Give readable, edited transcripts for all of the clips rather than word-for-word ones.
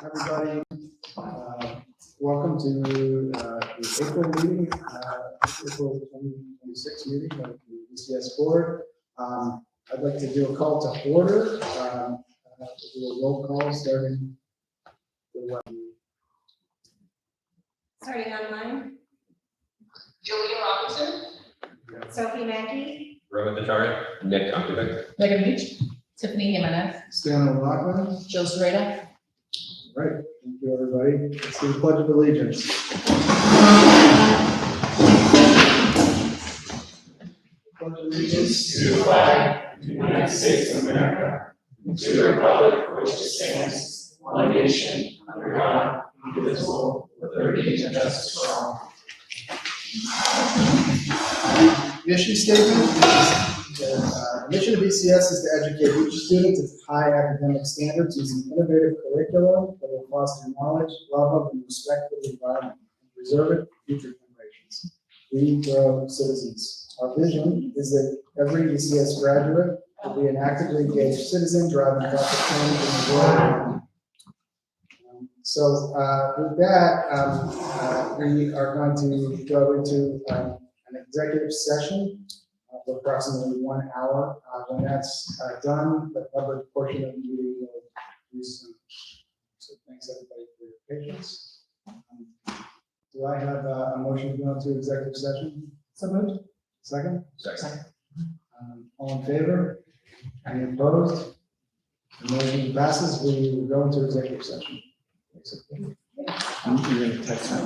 everybody. Welcome to the April meeting, April 2026 meeting of the ECS board. I'd like to do a call to order. Do a roll call starting Starting online, Julia Robinson. Sophie Mackey, Roman Victoria. Nick Octavik. Megan Beach. Tiffany Jimenez. Stan O'Loughlin. Jill Serrata. Right, thank you, everybody. Let's do the Pledge of Allegiance. Pledge of allegiance to the flag of the United States of America, and to the republic for which it stands, one nation, under God, indivisible, with liberty and justice for all. Mission statement. The mission of ECS is to educate each student to high academic standards using innovative curriculum that will foster knowledge, love of, and respect for the environment, and preserve it for future generations. We grow citizens. Our vision is that every ECS graduate will be an actively engaged citizen driving positive change in the world around them. With that, we are going to go into an executive session for approximately 1 hour. When that's done, the public portion of the meeting will resume. So thanks everybody for your patience. Do I have a motion to go into executive session? So moved. Second? Second. All in favor? Any opposed? The motion passes. We will go into executive session. I'm going to text that.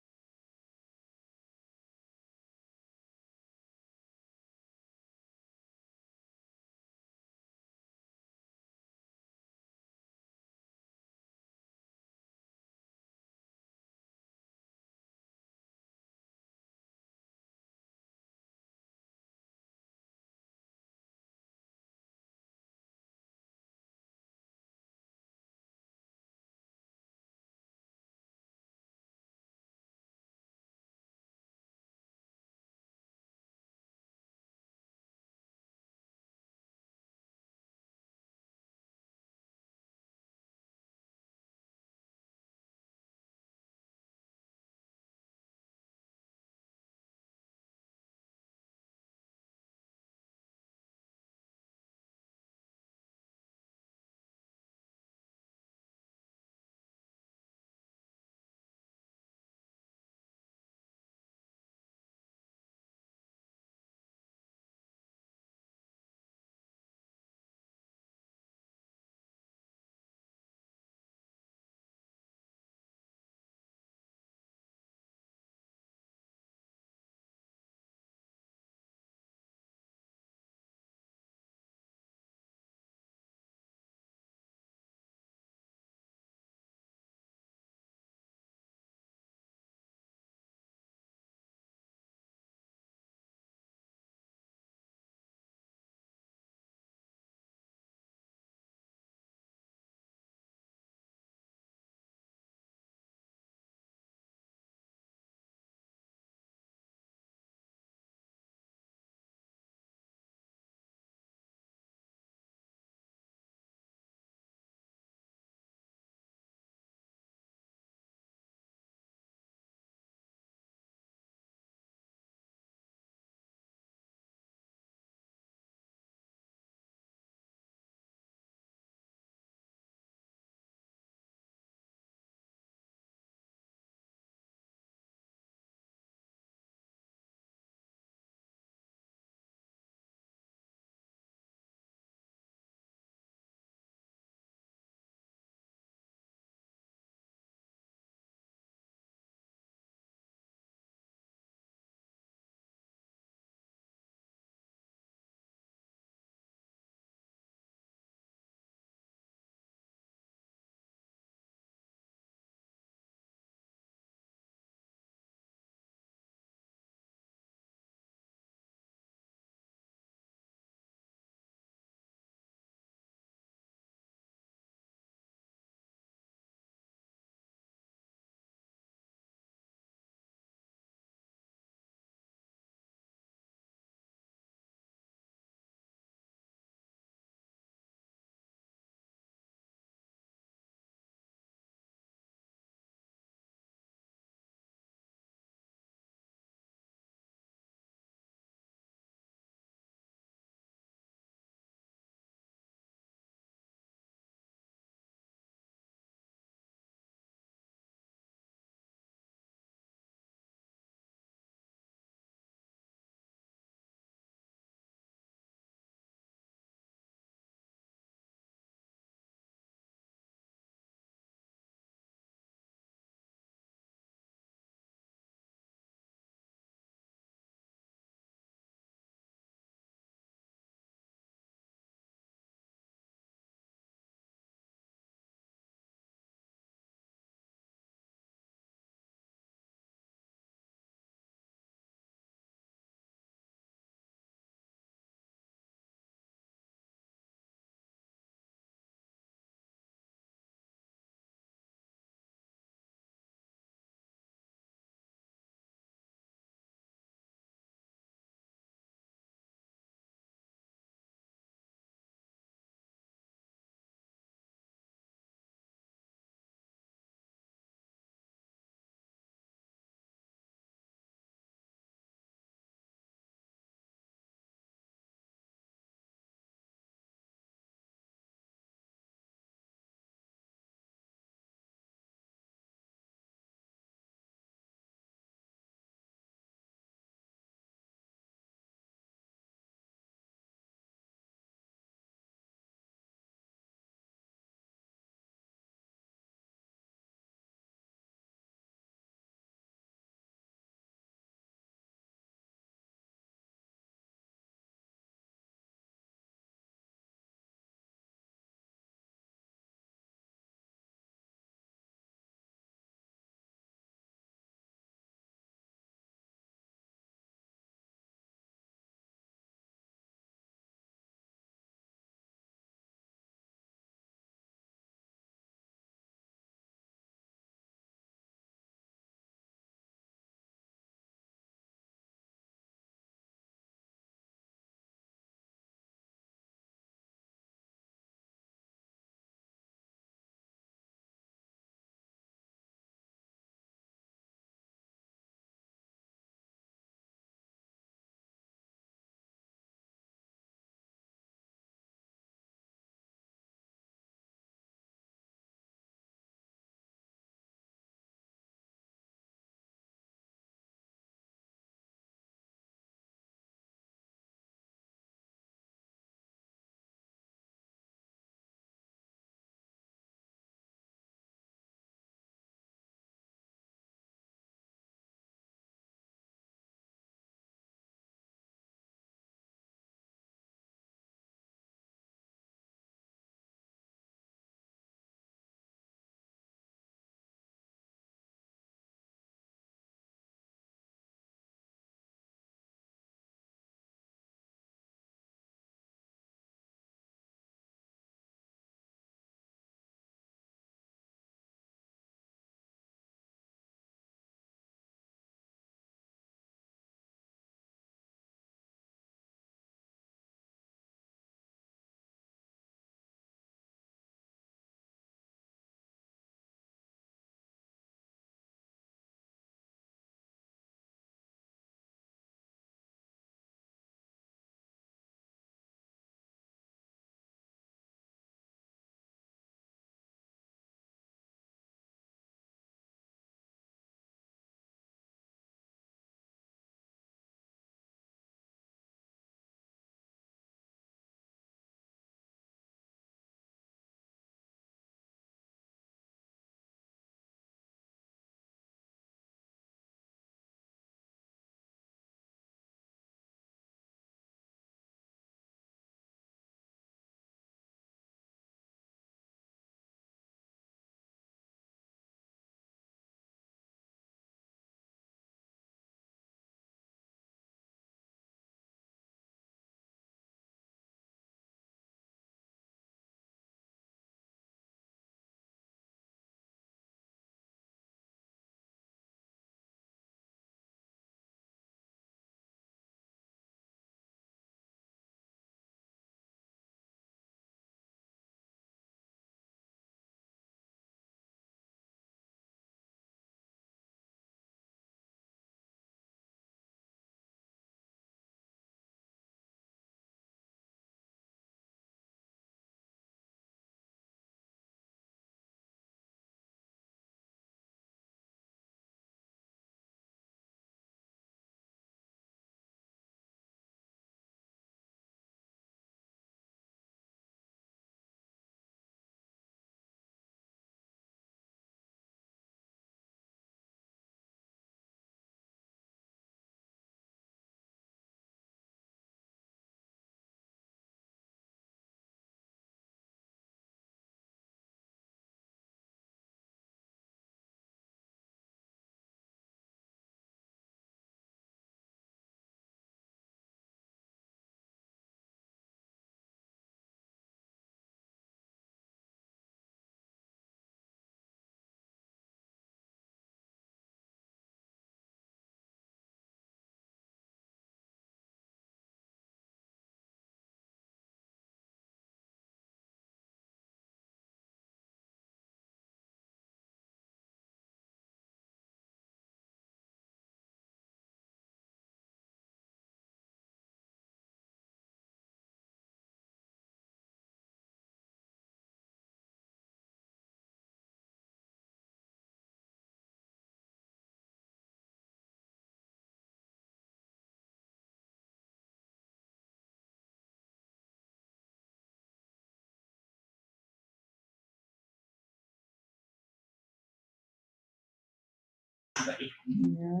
Yeah.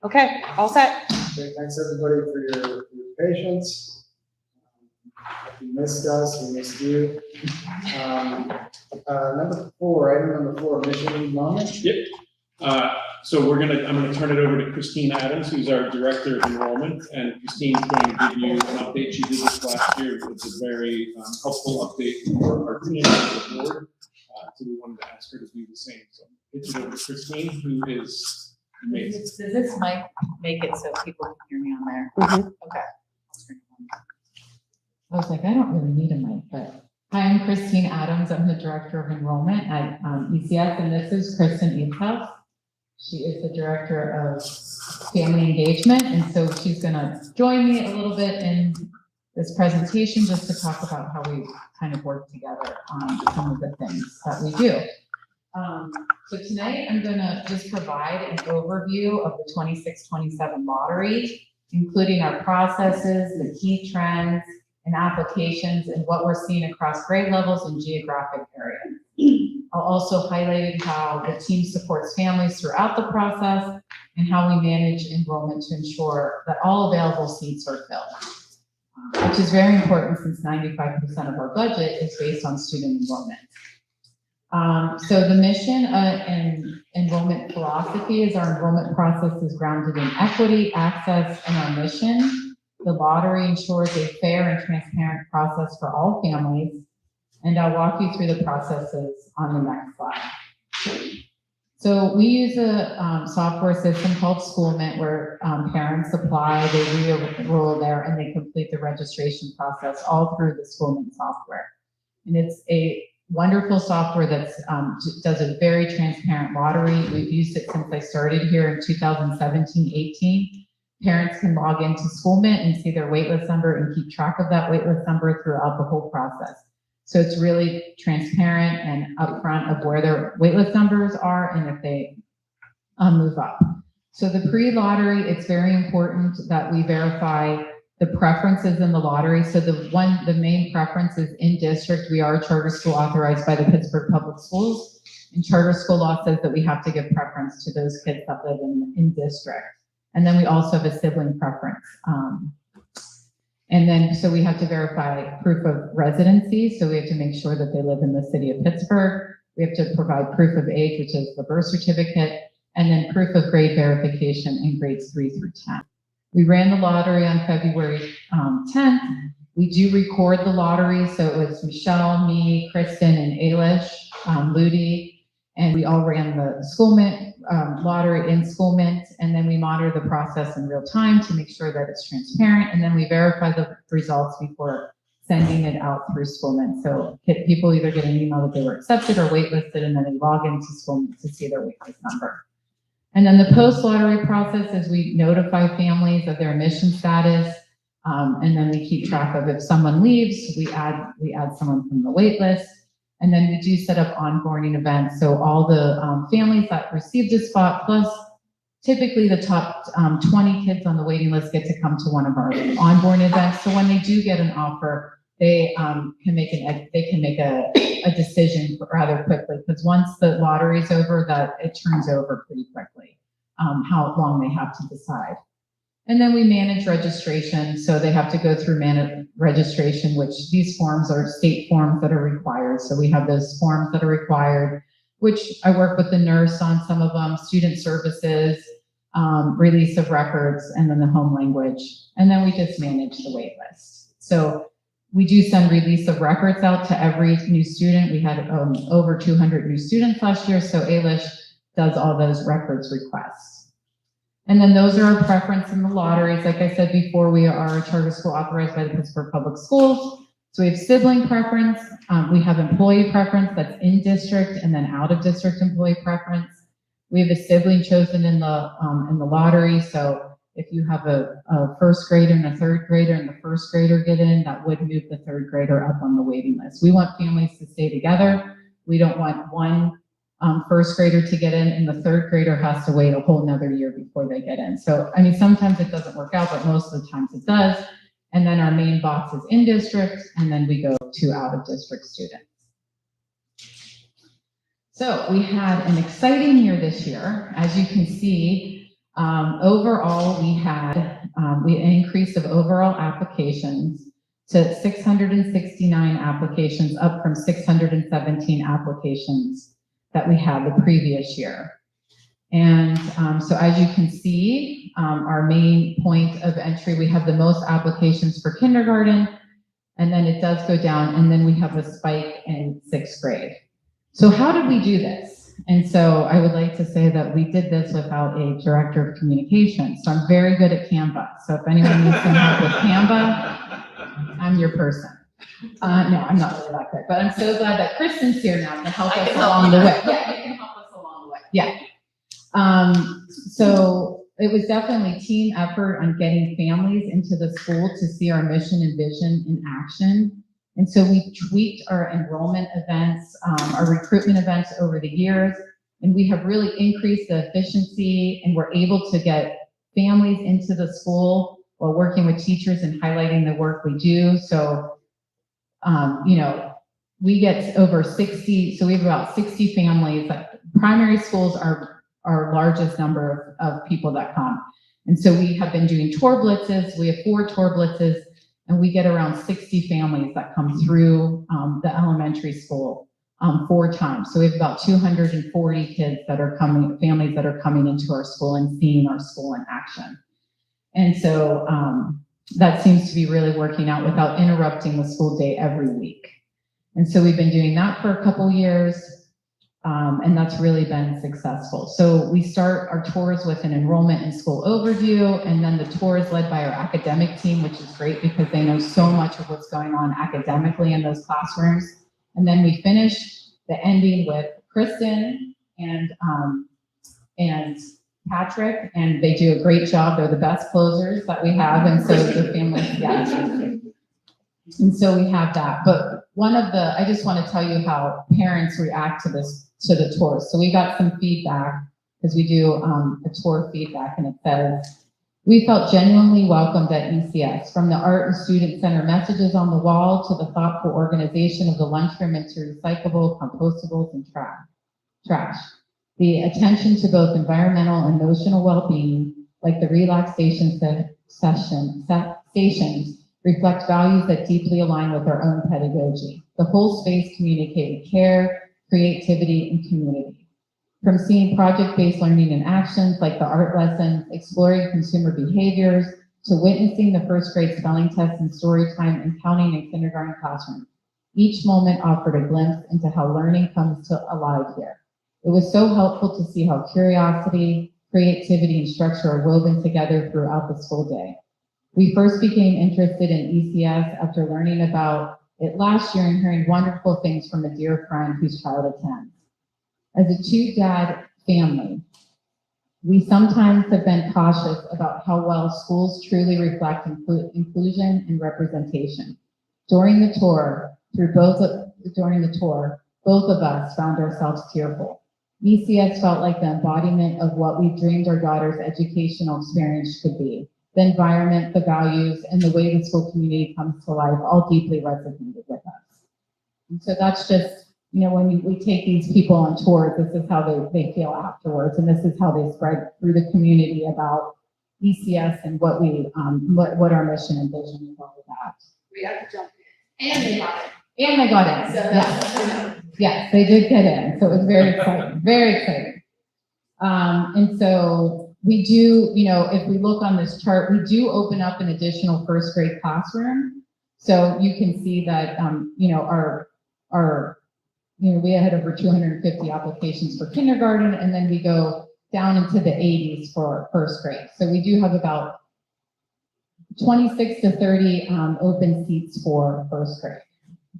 Okay, all set. Okay, thanks everybody for your patience. If you missed us, we missed you. Number four, item number four, mission moment. So I'm gonna turn it over to Christine Adams, who's our Director of Enrollment, and Christine's going to give you an update. She did this last year. It's a very helpful update for our team and the board. So we wanted to ask her to do the same. So pitch it over to Christine, who is amazing. Does this mic make it so people can hear me on there? Mhm. Okay. I was like, I don't really need a mic, but hi, I'm Christine Adams. I'm the Director of Enrollment at ECS, and this is Kristen Eathouse. She is the Director of Family Engagement, and so she's gonna join me a little bit in this presentation just to talk about how we kind of work together on some of the things that we do. So tonight I'm gonna just provide an overview of the 26-27 lottery, including our processes, the key trends and applications, and what we're seeing across grade levels and geographic areas. I'll also highlight how the team supports families throughout the process and how we manage enrollment to ensure that all available seats are filled, which is very important since 95% of our budget is based on student enrollment. So the mission and enrollment philosophy is our enrollment process is grounded in equity, access, and our mission. The lottery ensures a fair and transparent process for all families, and I'll walk you through the processes on the next slide. So we use a software system called Schoolment where parents apply, they re-enroll there, and they complete the registration process all through the Schoolment software. And it's a wonderful software that does a very transparent lottery. We've used it since I started here in 2017-18. Parents can log into Schoolment and see their waitlist number and keep track of that waitlist number throughout the whole process. So it's really transparent and upfront of where their waitlist numbers are and if they move up. So the pre-lottery, it's very important that we verify the preferences in the lottery. So the main preference is in district. We are a charter school authorized by the Pittsburgh Public Schools, and charter school law says that we have to give preference to those kids that live in district. And then we also have a sibling preference. And then, so we have to verify proof of residency. So we have to make sure that they live in the city of Pittsburgh. We have to provide proof of age, which is the birth certificate, and then proof of grade verification in grades 3 through 10. We ran the lottery on February 10th. We do record the lottery. So it was Michelle, me, Kristen, and Ailish, Ludi, and we all ran the Schoolment lottery in Schoolment, and then we monitor the process in real time to make sure that it's transparent, and then we verify the results before sending it out through Schoolment. So people either get an email that they were accepted or waitlisted, and then they log into Schoolment to see their waitlist number. And then the post-lottery process is we notify families of their admission status, and then we keep track of if someone leaves, we add someone from the waitlist. And then we do set up onboarding events. So all the families that received a spot, plus typically the top 20 kids on the waiting list get to come to one of our onboarding events. So when they do get an offer, they can make a decision rather quickly, because once the lottery's over, that it turns over pretty quickly, how long they have to decide. And then we manage registration. So they have to go through registration, which these forms are state forms that are required. So we have those forms that are required, which I work with the nurse on some of them, student services, release of records, and then the home language. And then we just manage the wait list. So we do send release of records out to every new student. We had over 200 new students last year. So Ailish does all those records requests. And then those are our preference in the lotteries. Like I said before, we are a charter school authorized by the Pittsburgh Public Schools. So we have sibling preference. We have employee preference that's in district, and then out of district employee preference. We have a sibling chosen in the lottery. So if you have a first grader and a third grader, and the first grader get in, that would move the third grader up on the waiting list. We want families to stay together. We don't want one first grader to get in, and the third grader has to wait a whole nother year before they get in. So, I mean, sometimes it doesn't work out, but most of the times it does. And then our main box is in district, and then we go to out of district students. So we had an exciting year this year. As you can see, overall we had an increase of overall applications to 669 applications, up from 617 applications that we had the previous year. And so as you can see, our main point of entry, we have the most applications for kindergarten, and then it does go down, and then we have a spike in 6th grade. So how did we do this? And so I would like to say that we did this without a director of communications. So I'm very good at Canva. So if anyone needs some help with Canva, I'm your person. No, I'm not really that good, but I'm so glad that Kristen's here now to help us along the way. Yeah, you can help us along the way. Yeah. So it was definitely team effort on getting families into the school to see our mission and vision in action. And so we tweaked our enrollment events, our recruitment events over the years, and we have really increased the efficiency, and we're able to get families into the school while working with teachers and highlighting the work we do. So, you know, we get over 60, so we have about 60 families. Primary schools are our largest number of people that come. And so we have been doing tour blitzes. We have 4 tour blitzes, and we get around 60 families that come through the elementary school 4 times. So we have about 240 kids that are coming, families that are coming into our school and seeing our school in action. And so that seems to be really working out without interrupting the school day every week. And so we've been doing that for a couple years. And that's really been successful. So we start our tours with an enrollment and school overview, and then the tour is led by our academic team, which is great because they know so much of what's going on academically in those classrooms. And then we finish the ending with Kristen and Patrick, and they do a great job. They're the best closers that we have, and so the families, yeah. And so we have that. But I just want to tell you how parents react to the tours. So we got some feedback because we do a tour feedback, and it says, we felt genuinely welcomed at ECS, from the art and student center messages on the wall to the thoughtful organization of the lunchroom into recyclable, compostables, and trash. The attention to both environmental and emotional well-being, like the relaxation stations, reflect values that deeply align with our own pedagogy. The whole space communicated care, creativity, and community. From seeing project-based learning in actions like the art lessons, exploring consumer behaviors, to witnessing the first grade spelling test and story time and counting in kindergarten classrooms. Each moment offered a glimpse into how learning comes to alive here. It was so helpful to see how curiosity, creativity, and structure are woven together throughout the school day. We first became interested in ECS after learning about it last year and hearing wonderful things from a dear friend whose child attends. As a 2-dad family, we sometimes have been cautious about how well schools truly reflect inclusion and representation. During the tour, both of us found ourselves tearful. ECS felt like the embodiment of what we dreamed our daughter's educational experience could be. The environment, the values, and the way the school community comes to life all deeply resonated with us. And so that's just, you know, when we take these people on tour, this is how they feel afterwards, and this is how they spread through the community about ECS and what what our mission and vision is all about. We have to jump in. And they got it. And they got in. So Yes, they did get in. So it was very exciting, very exciting. And so we do, you know, if we look on this chart, we do open up an additional first grade classroom. So you can see that, you know, we had over 250 applications for kindergarten, and then we go down into the 80s for first grade. So we do have about 26 to 30 open seats for first grade.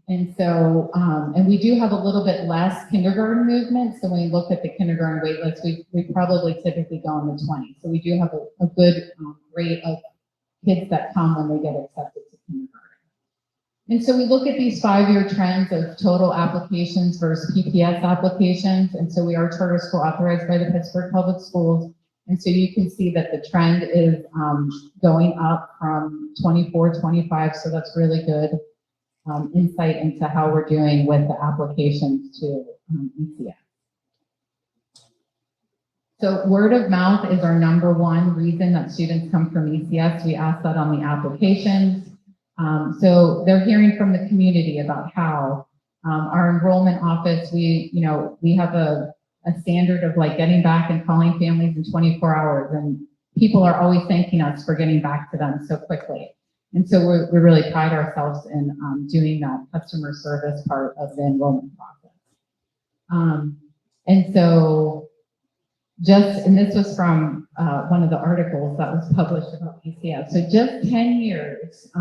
And so, and we do have a little bit less kindergarten movement. So when we look at the kindergarten wait list, we probably typically go in the 20s. So we do have a good rate of kids that come when they get accepted to kindergarten. And so we look at these 5-year trends of total applications versus PPS applications. And so we are charter school authorized by the Pittsburgh Public Schools. And so you can see that the trend is going up from 24, 25. So that's really good insight into how we're doing with the applications to ECS. So word of mouth is our number one reason that students come from ECS. We ask that on the applications. So they're hearing from the community about how our enrollment office, we have a standard of like getting back and calling families in 24 hours, and people are always thanking us for getting back to them so quickly. And so we really pride ourselves in doing that customer service part of the enrollment process. And so and this was from one of the articles that was published about ECS. So just 10 years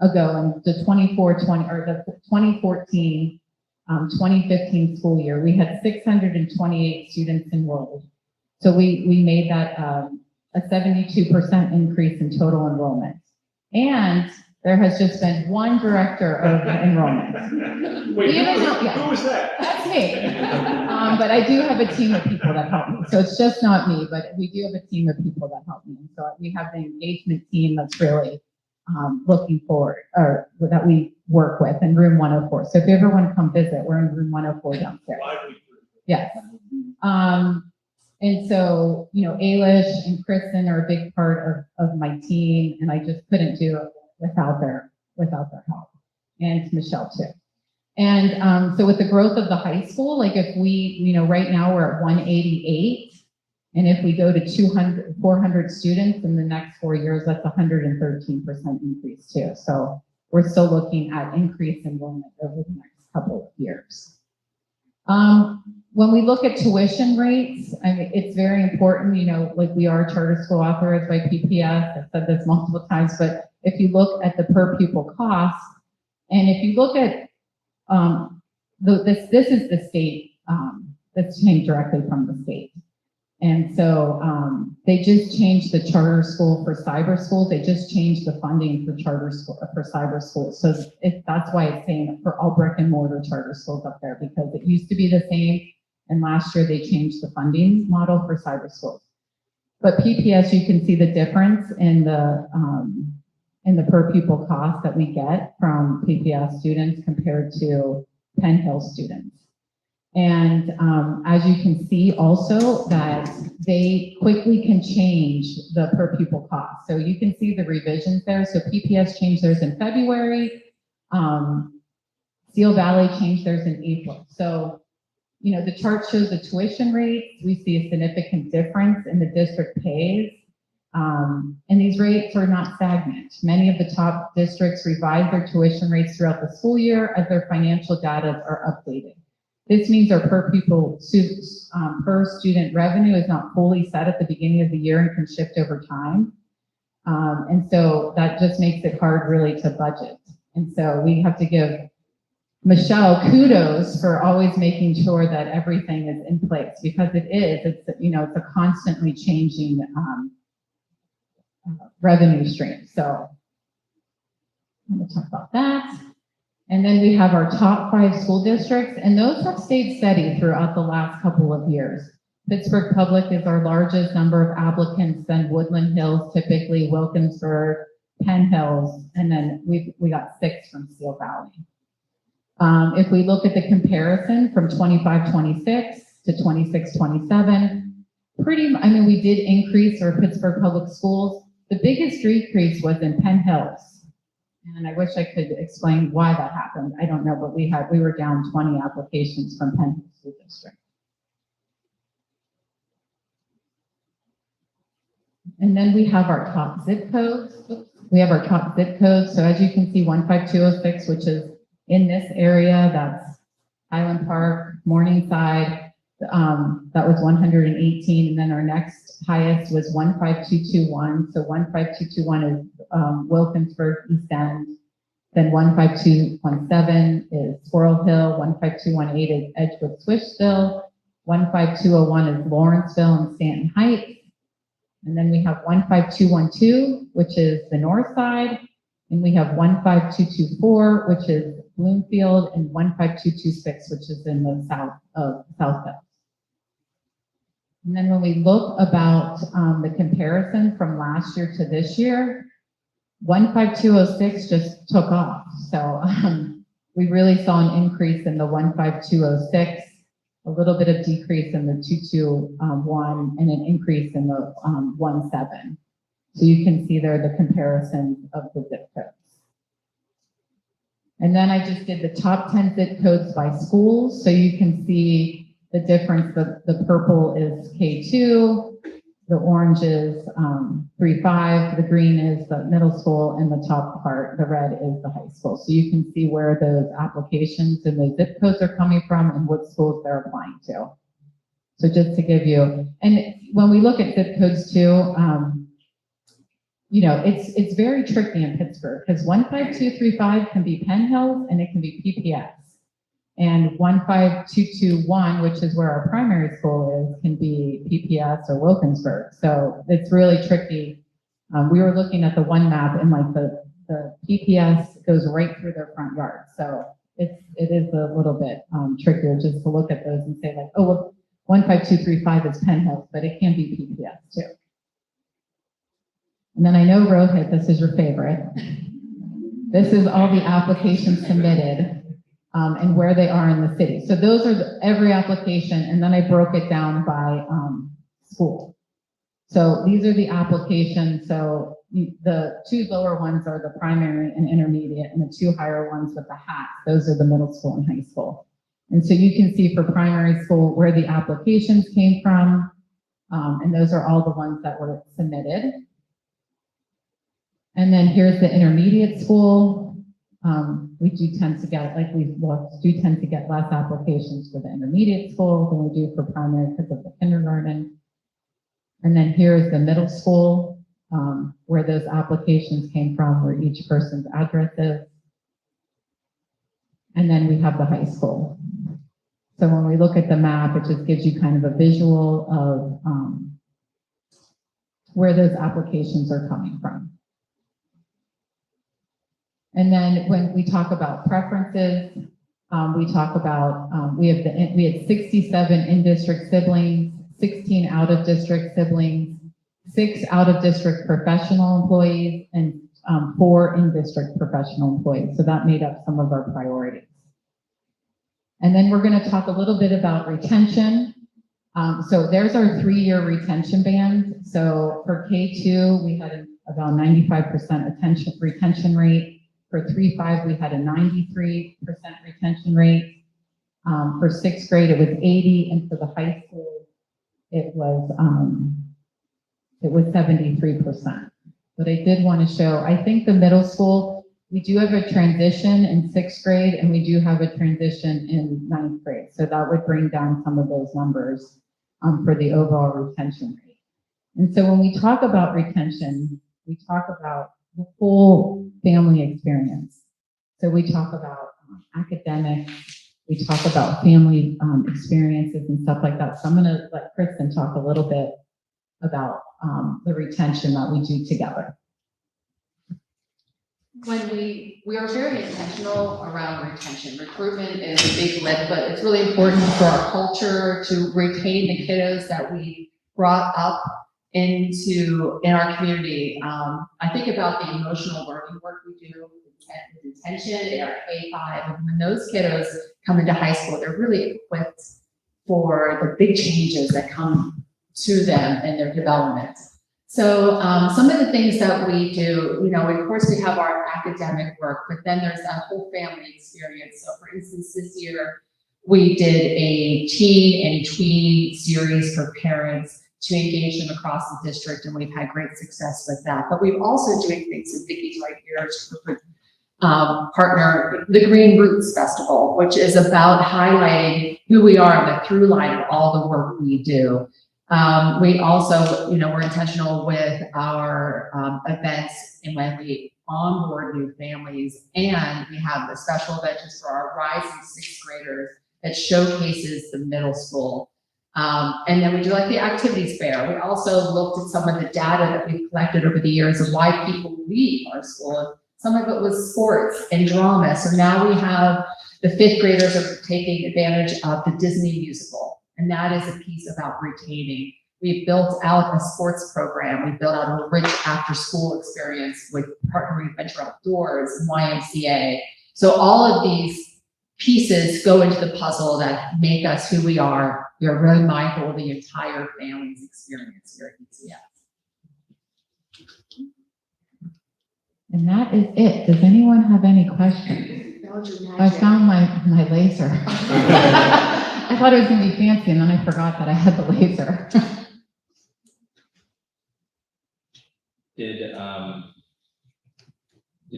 ago, in the 2014, 2015 school year, we had 628 students enrolled. So we made that a 72% increase in total enrollment. And there has just been one director of enrollment. Wait, Even though- who was that? That's me. But I do have a team of people that help me. So it's just not me, but we do have a team of people that help me. And so we have the engagement team that's really looking forward, or that we work with in room 104. So if you ever want to come visit, we're in room 104 downstairs. Yes. And so, Ailish and Kristen are a big part of my team, and I just couldn't do it without their help, and Michelle too. And so with the growth of the high school, like if we, right now we're at 188, and if we go to 400 students in the next 4 years, that's 113% increase too. So we're still looking at increased enrollment over the next couple of years. When we look at tuition rates, I mean, it's very important, like we are charter school authorized by PPS. I've said this multiple times, but if you look at the per pupil cost, and if you look at, this is the state, this came directly from the state. And so they just changed the charter school for cyber schools. They just changed the funding for charter school for cyber schools. So that's why it's saying for all brick and mortar charter schools up there, because it used to be the same, and last year they changed the funding model for cyber schools. But PPS, you can see the difference in the per pupil cost that we get from PPS students compared to Penn Hill students. And as you can see also that they quickly can change the per pupil cost. So you can see the revisions there. So PPS changed theirs in February. Seal Valley changed theirs in April. So, the chart shows the tuition rates. We see a significant difference in the district pays. And these rates are not stagnant. Many of the top districts revise their tuition rates throughout the school year as their financial data are updated. This means our per student revenue is not fully set at the beginning of the year and can shift over time. And so that just makes it hard really to budget. And so we have to give Michelle kudos for always making sure that everything is in place, because it's a constantly changing revenue stream. So I'm going to talk about that. And then we have our top 5 school districts, and those have stayed steady throughout the last couple of years. Pittsburgh Public is our largest number of applicants, then Woodland Hills, typically Wilkinsburg, Penn Hills, and then we got 6 from Seal Valley. If we look at the comparison from 25-26 to 26-27, we did increase our Pittsburgh Public Schools. The biggest decrease was in Penn Hills. And I wish I could explain why that happened. I don't know, but we were down 20 applications from Penn Hill School District. And then we have our top zip codes. So as you can see, 15206, which is in this area, that's Highland Park, Morningside, that was 118, and then our next highest was 15221. So 15221 is Wilkinsburg, East End. Then 15217 is Squirrel Hill. 15218 is Edgewood, Swishville. 15201 is Lawrenceville and Stanton Heights. And then we have 15212, which is the north side. And we have 15224, which is Bloomfield, and 15226, which is in the south of South Hills. And then when we look about the comparison from last year to this year, 15206 just took off. So we really saw an increase in the 15206. a little bit of decrease in the 221 and an increase in the 17. So you can see there the comparisons of the zip codes. And then I just did the top 10 zip codes by schools, so you can see the difference. The purple is K2, the orange is 3-5, the green is the middle school, and the top part, the red, is the high school. So you can see where those applications and the zip codes are coming from and what schools they're applying to. So just to give you, and when we look at zip codes too, you know, it's very tricky in Pittsburgh because 15235 can be Penn Hills and it can be PPS. And 15221, which is where our primary school is, can be PPS or Wilkinsburg. So it's really tricky. We were looking at the one map and like the PPS goes right through their front yard. So it is a little bit trickier just to look at those and say like, oh, well, 15235 is Penn Hills, but it can be PPS too. And then I know Rohit, this is your favorite. This is all the applications submitted and where they are in the city. So those are every application, and then I broke it down by school. So these are the applications. So the two lower ones are the primary and intermediate, and the two higher ones with the hat, those are the middle school and high school. And so you can see for primary school where the applications came from, and those are all the ones that were submitted. And then here's the intermediate school. We do tend to get, like we do tend to get less applications for the intermediate school than we do for primary because of the kindergarten. And then here's the middle school, where those applications came from, where each person's address is. And then we have the high school. So when we look at the map, it just gives you kind of a visual of where those applications are coming from. And then when we talk about preferences, we talk about, we had 67 in-district siblings, 16 out-of-district siblings, 6 out-of-district professional employees, and 4 in-district professional employees. So that made up some of our priorities. And then we're going to talk a little bit about retention. So there's our 3-year retention band. So for K2, we had about 95% retention rate. For 3-5, we had a 93% retention rate. For 6th grade, it was 80, and for the high school, it was 73%. But I did want to show, I think the middle school, we do have a transition in 6th grade, and we do have a transition in 9th grade. So that would bring down some of those numbers for the overall retention rate. And so when we talk about retention, we talk about the full family experience. So we talk about academics, we talk about family experiences and stuff like that. So I'm gonna let Kristen talk a little bit about the retention that we do together. When we are very intentional around retention. Recruitment is a big lift, but it's really important for our culture to retain the kiddos that we brought up in our community. I think about the emotional learning work we do with detention in our K-5, and when those kiddos come into high school, they're really equipped for the big changes that come to them in their development. So some of the things that we do, you know, of course we have our academic work, but then there's that whole family experience. So for instance, this year we did a teen and tween series for parents to engage them across the district, and we've had great success with that. But we've also doing things, and Vicky's right here to partner, the Green Roots Festival, which is about highlighting who we are and the through line of all the work we do. We also, you know, we're intentional with our events and when we onboard new families, and we have the special event just for our rising 6th graders that showcases the middle school. And then we do like the activities fair. We also looked at some of the data that we've collected over the years of why people leave our school. Some of it was sports and drama. So now we have the 5th graders are taking advantage of the Disney musical. And that is a piece about retaining. We've built out a sports program. We built out a rich after-school experience with partnering Venture Outdoors and YMCA. So all of these pieces go into the puzzle that make us who we are. We're really mindful of the entire family's experience here at ECS. And that is it. Does anyone have any questions? I found my laser. I thought it was gonna be fancy and then I forgot that I had the laser. Did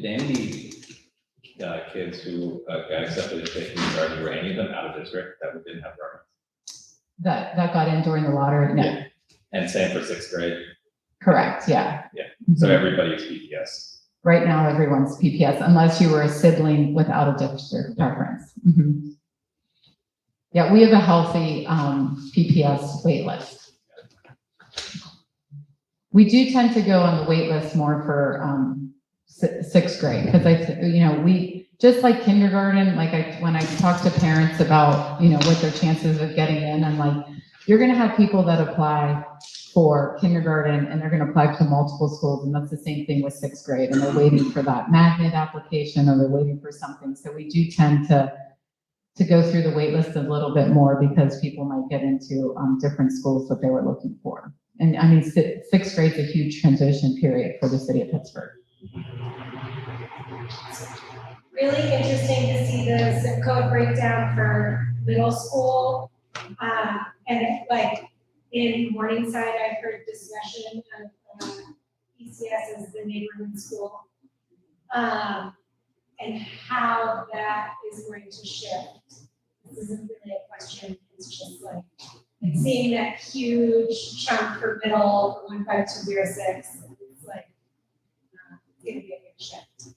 any kids who got accepted to kindergarten, were any of them out of district that didn't have requirements? That got in during the lottery? No. Yeah. And same for sixth grade? Correct, yeah. Yeah. So everybody's PPS. Right now, everyone's PPS, unless you were a sibling without a district preference. Mhm. Yeah, we have a healthy PPS wait list. We do tend to go on the wait list more for sixth grade, because we, just like kindergarten, when I talk to parents about, what their chances of getting in, I'm like, you're gonna have people that apply for kindergarten and they're gonna apply to multiple schools, and that's the same thing with sixth grade, and they're waiting for that magnet application or they're waiting for something. So we do tend to go through the wait list a little bit more because people might get into different schools that they were looking for. And I mean, sixth grade is a huge transition period for the city of Pittsburgh. Really interesting to see the zip code breakdown for middle school. And in Morningside, I've heard discussion of ECS as the neighborhood school. And how that is going to shift. This isn't really a question, it's just like seeing that huge chunk for middle, 15206, it's like, it's gonna be a big shift.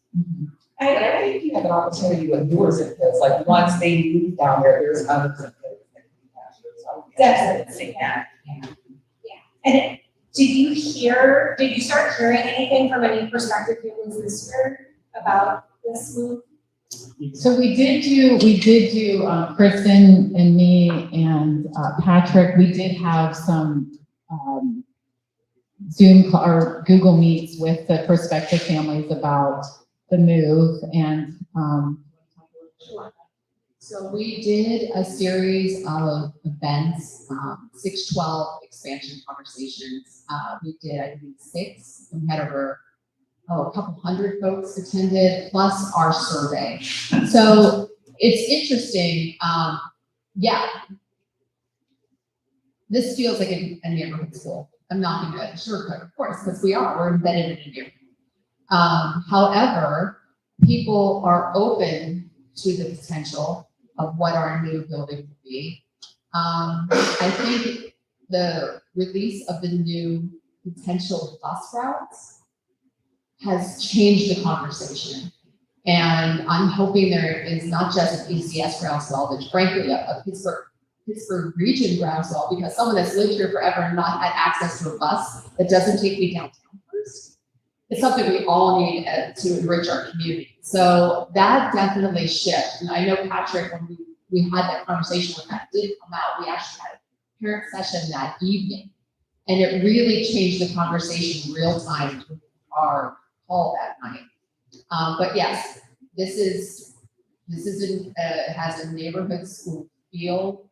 I think you have an opportunity with yours, because like once they move down there, there's others that can be captured. So Definitely. see that. And did you start hearing anything from any prospective families this year about this move? So we did do Kristen and me and Patrick. We did have some Zoom or Google Meets with the prospective families about the move and So we did a series of events, 612 expansion conversations. We did, I think, 6. We had over a couple hundred folks attended, plus our survey. So it's interesting. Yeah, this feels like a neighborhood school. I'm not going to sugarcoat, of course, because we're embedded in a neighborhood. However, people are open to the potential of what our new building will be. I think the release of the new potential bus routes has changed the conversation. And I'm hoping there is not just an ECS groundswell, but frankly, a Pittsburgh region groundswell, because someone that's lived here forever and not had access to a bus that doesn't take me downtown first, it's something we all need to enrich our community. So that definitely shifts. And I know Patrick, when we had that conversation, when that did come out, we actually had a parent session that evening. And it really changed the conversation real time with our call that night. But yes, this has a neighborhood school feel.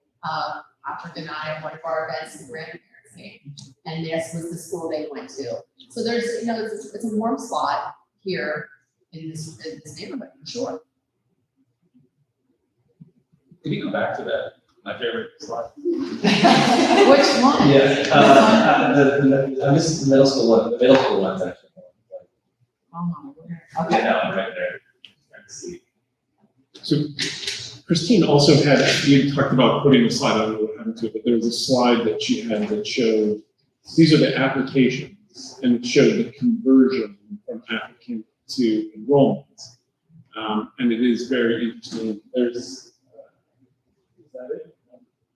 Patrick and I, at one of our events, the grandparents came, and this was the school they went to. So there's, it's a warm spot here in this neighborhood, for sure. Can you go back to that? My favorite slide. which one? This is the middle school one. The middle school one's actually. Oh my word. Yeah, Okay. that one right there. Trying to see. So Christine also had, you talked about putting a slide, I don't know what happened to it, but there was a slide that she had that showed, these are the applications, and it showed the conversion from applicant to enrollment. And it is very interesting. There's, is that it?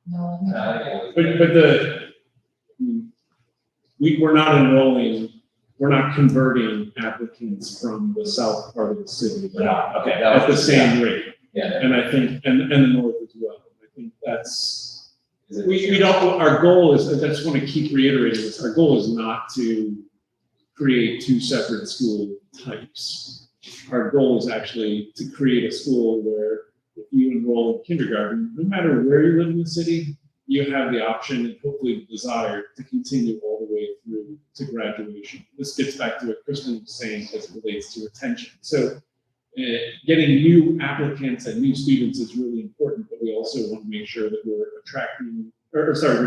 No, We're not enrolling, we're not converting applicants from the south part of the city. Okay. At the same rate. Yeah. And I think, and the north as well. I think that's, we don't, our goal is, I just want to keep reiterating this, our goal is not to create 2 separate school types. Our goal is actually to create a school where if you enroll in kindergarten, no matter where you live in the city, you have the option and hopefully the desire to continue all the way through to graduation. This gets back to what Kristen was saying as it relates to retention. So getting new applicants and new students is really important, but we also want to make sure that we're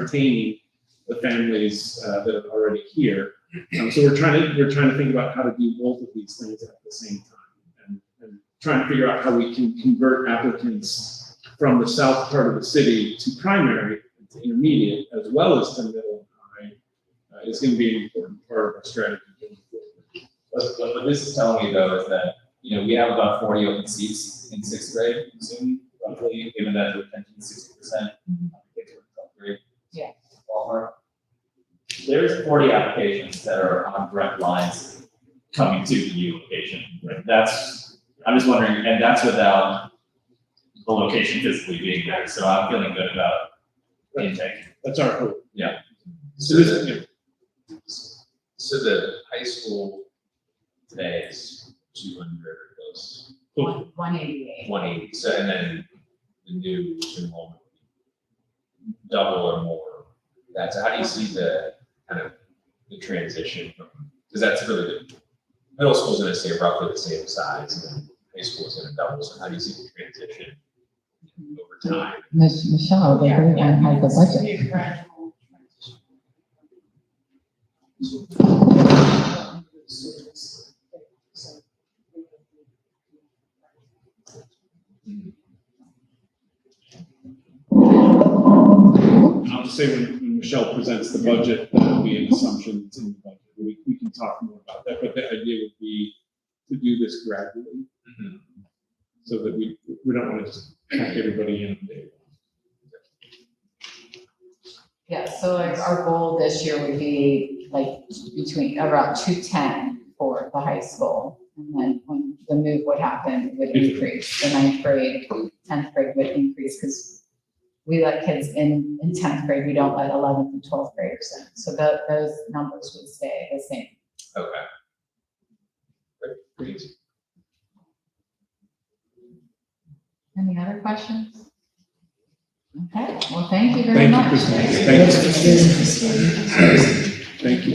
retaining the families that are already here. So we're trying to think about how to do both of these things at the same time, and trying to figure out how we can convert applicants from the south part of the city to primary, to intermediate, as well as to middle and high, is going to be an important part of our strategy going forward. What this is telling me though is that, we have about 40 open seats in 6th grade, I'm assuming, roughly, given that the retention is 60%. Kids are in 12th grade. Yeah. Ballpark. There's 40 applications that are on direct lines coming to the new location. Right? I'm just wondering, and that's without the location physically being there. So I'm feeling good about the intake. That's our hope. Yeah. So this, So the high school today is 200 close, 188. 180. So and then the new enrollment would be double or more. That's how do you see the kind of the transition from, because that's really the middle school is going to stay roughly the same size, and then high school is going to double. So how do you see the transition over time? Michelle, the grade one has the budget. I'll just say when Michelle presents the budget, that will be an assumption that's in the budget. We can talk more about that, but the idea would be to do this gradually, so that we don't want to just pack everybody in on day one. Yeah, so like our goal this year would be like between around 210 for the high school. And then when the move would happen, it would increase. The 9th grade, 10th grade would increase because we let kids in 10th grade. We don't let 11th and 12th graders in. So those numbers would stay the same. Okay. Great. Any other questions? Okay, well, thank you very Thank you, much. Kristen. Thank you.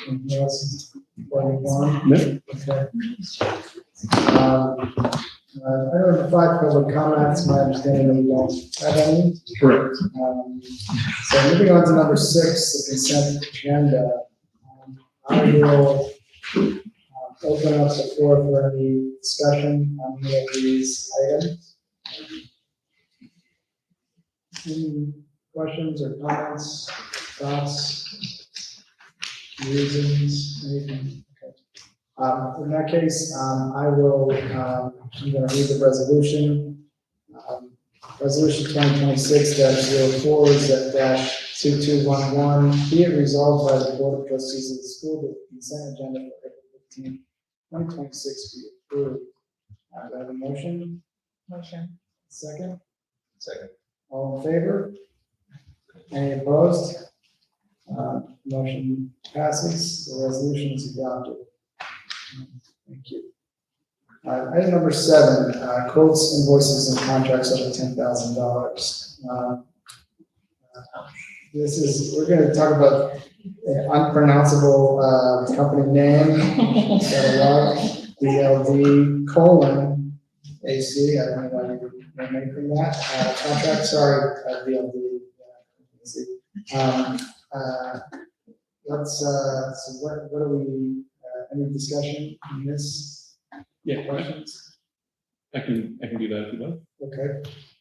Anything else before we move on? No. Okay. Item number 5, public comments. My understanding that we don't have any. Correct. So moving on to number 6, the consent agenda. I will open up the floor for any discussion on any of these items. Any questions or comments, thoughts, reasons, anything? Okay. In that case, I will, I'm going to read the resolution. Resolution 2026-04-2211, be it resolved by the Board of Trustees of the school that the consent agenda for April 15, 2026 be approved. Do I have a motion? Motion. Second? Second. All in favor? Any opposed? Motion passes, the resolution is adopted. Thank you. Item number 7, quotes, invoices, and contracts over $10,000. This is, we're going to talk about an unpronounceable company name, BLD colon AC. I don't know why you would make from that. Contract, sorry, BLD. So what are we, any discussion on this? Yeah, Questions? I can do that if you like. Okay.